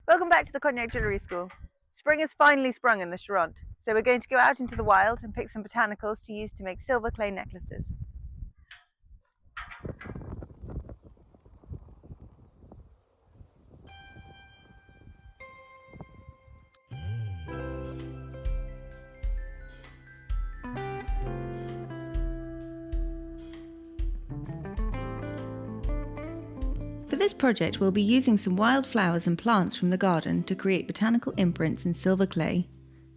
Welcome back to the Cognac Jewellery School. Spring has finally sprung in the Charente, so we're going to go out into the wild and pick some botanicals to use to make silver clay necklaces. For this project, we'll be using some wild flowers and plants from the garden to create botanical imprints in silver clay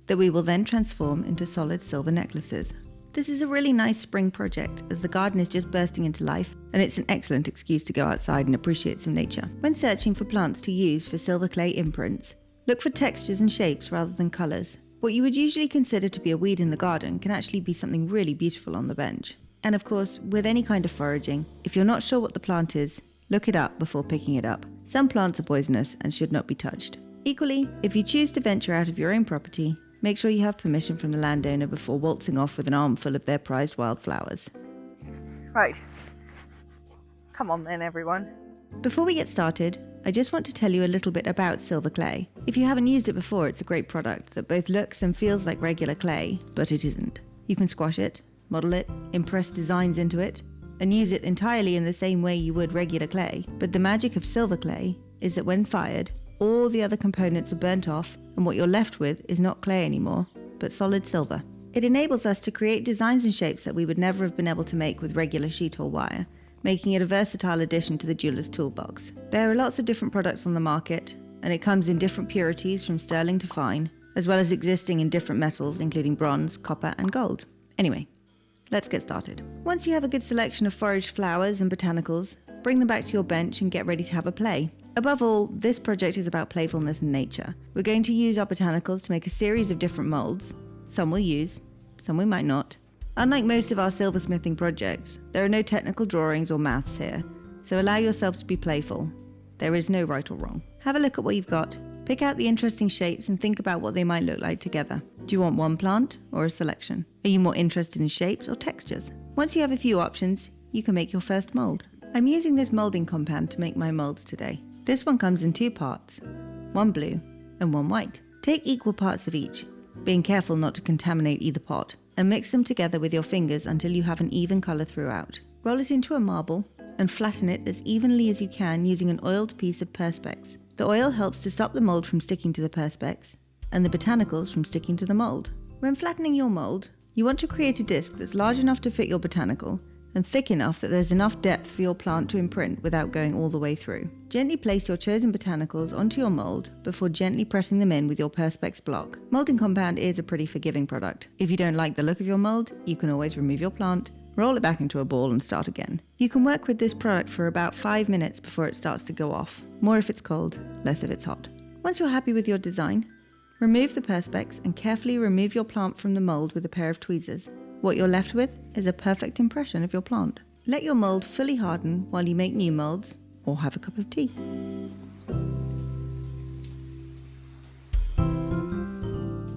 that we will then transform into solid silver necklaces. This is a really nice spring project as the garden is just bursting into life and it's an excellent excuse to go outside and appreciate some nature. When searching for plants to use for silver clay imprints, look for textures and shapes rather than colours. What you would usually consider to be a weed in the garden can actually be something really beautiful on the bench. And of course, with any kind of foraging, if you're not sure what the plant is, look it up before picking it up. Some plants are poisonous and should not be touched. Equally, if you choose to venture out of your own property, make sure you have permission from the landowner before waltzing off with an armful of their prized wildflowers. Right. Come on then, everyone. Before we get started, I just want to tell you a little bit about silver clay. If you haven't used it before, it's a great product that both looks and feels like regular clay, but it isn't. You can squash it, model it, impress designs into it, and use it entirely in the same way you would regular clay. But the magic of silver clay is that when fired, all the other components are burnt off and what you're left with is not clay anymore, but solid silver. It enables us to create designs and shapes that we would never have been able to make with regular sheet or wire, making it a versatile addition to the jeweler's toolbox. There are lots of different products on the market, and it comes in different purities from sterling to fine, as well as existing in different metals including bronze, copper and gold. Anyway, let's get started. Once you have a good selection of foraged flowers and botanicals, bring them back to your bench and get ready to have a play. Above all, this project is about playfulness and nature. We're going to use our botanicals to make a series of different moulds. Some we'll use, some we might not. Unlike most of our silversmithing projects, there are no technical drawings or maths here, so allow yourself to be playful. There is no right or wrong. Have a look at what you've got. Pick out the interesting shapes and think about what they might look like together. Do you want one plant or a selection? Are you more interested in shapes or textures? Once you have a few options, you can make your first mould. I'm using this moulding compound to make my moulds today. This one comes in two parts, one blue and one white. Take equal parts of each, being careful not to contaminate either pot, and mix them together with your fingers until you have an even colour throughout. Roll it into a marble and flatten it as evenly as you can using an oiled piece of perspex. The oil helps to stop the mould from sticking to the perspex and the botanicals from sticking to the mould. When flattening your mould, you want to create a disc that's large enough to fit your botanical and thick enough that there's enough depth for your plant to imprint without going all the way through. Gently place your chosen botanicals onto your mould before gently pressing them in with your perspex block. Moulding compound is a pretty forgiving product. If you don't like the look of your mould, you can always remove your plant, roll it back into a ball and start again. You can work with this product for about 5 minutes before it starts to go off. More if it's cold, less if it's hot. Once you're happy with your design, remove the perspex and carefully remove your plant from the mould with a pair of tweezers. What you're left with is a perfect impression of your plant. Let your mould fully harden while you make new moulds or have a cup of tea.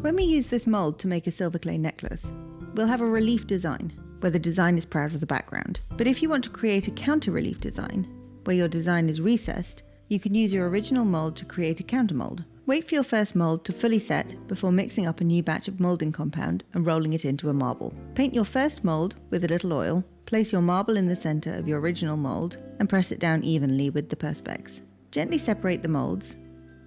When we use this mould to make a silver clay necklace, we'll have a relief design where the design is proud of the background. But if you want to create a counter relief design where your design is recessed, you can use your original mould to create a counter mould. Wait for your first mould to fully set before mixing up a new batch of moulding compound and rolling it into a marble. Paint your first mould with a little oil, place your marble in the centre of your original mould and press it down evenly with the perspex. Gently separate the moulds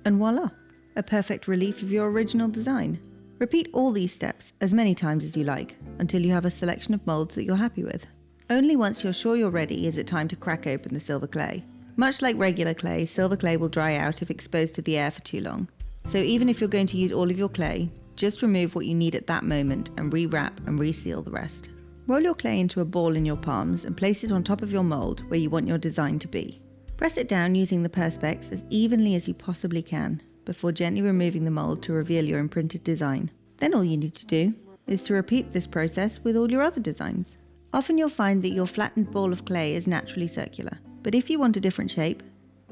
and voila, a perfect relief of your original design. Repeat all these steps as many times as you like until you have a selection of moulds that you're happy with. Only once you're sure you're ready is it time to crack open the silver clay. Much like regular clay, silver clay will dry out if exposed to the air for too long. So even if you're going to use all of your clay, just remove what you need at that moment and rewrap and reseal the rest. Roll your clay into a ball in your palms and place it on top of your mould where you want your design to be. Press it down using the perspex as evenly as you possibly can before gently removing the mould to reveal your imprinted design. Then all you need to do is to repeat this process with all your other designs. Often you'll find that your flattened ball of clay is naturally circular. But if you want a different shape,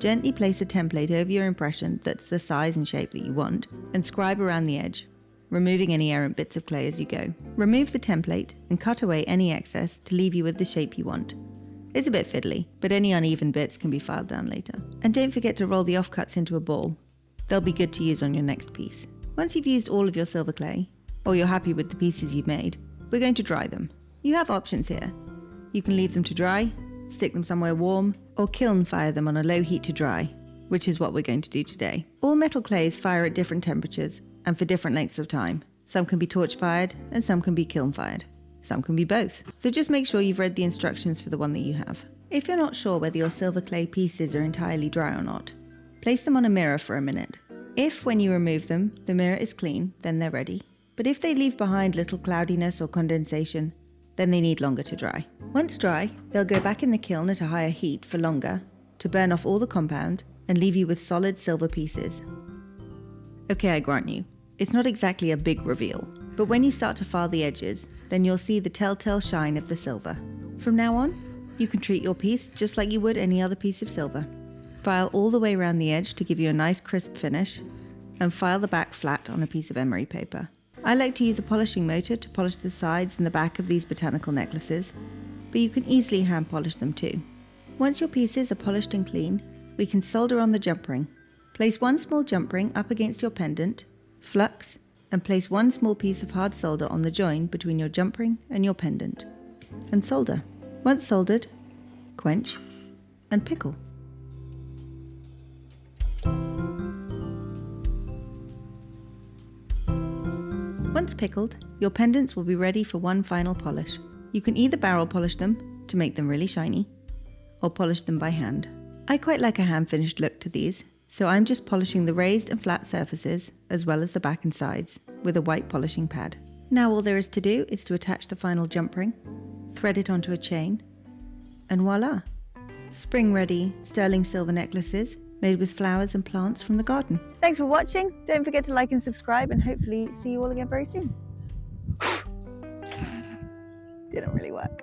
gently place a template over your impression that's the size and shape that you want and scribe around the edge, removing any errant bits of clay as you go. Remove the template and cut away any excess to leave you with the shape you want. It's a bit fiddly, but any uneven bits can be filed down later. And don't forget to roll the offcuts into a ball. They'll be good to use on your next piece. Once you've used all of your silver clay, or you're happy with the pieces you've made, we're going to dry them. You have options here. You can leave them to dry, stick them somewhere warm, or kiln fire them on a low heat to dry, which is what we're going to do today. All metal clays fire at different temperatures and for different lengths of time. Some can be torch fired and some can be kiln fired. Some can be both. So just make sure you've read the instructions for the one that you have. If you're not sure whether your silver clay pieces are entirely dry or not, place them on a mirror for a minute. If, when you remove them, the mirror is clean, then they're ready. But if they leave behind little cloudiness or condensation, then they need longer to dry. Once dry, they'll go back in the kiln at a higher heat for longer to burn off all the compound and leave you with solid silver pieces. Okay, I grant you, it's not exactly a big reveal, but when you start to file the edges, then you'll see the telltale shine of the silver. From now on, you can treat your piece just like you would any other piece of silver. File all the way around the edge to give you a nice crisp finish, and file the back flat on a piece of emery paper. I like to use a polishing motor to polish the sides and the back of these botanical necklaces, but you can easily hand polish them too. Once your pieces are polished and clean, we can solder on the jump ring. Place one small jump ring up against your pendant, flux, and place one small piece of hard solder on the join between your jump ring and your pendant, and solder. Once soldered, quench, and pickle. Once pickled, your pendants will be ready for one final polish. You can either barrel polish them to make them really shiny, or polish them by hand. I quite like a hand-finished look to these, so I'm just polishing the raised and flat surfaces, as well as the back and sides, with a white polishing pad. Now all there is to do is to attach the final jump ring, thread it onto a chain, and voila! Spring-ready sterling silver necklaces made with flowers and plants from the garden. Thanks for watching. Don't forget to like and subscribe, and hopefully see you all again very soon. Didn't really work.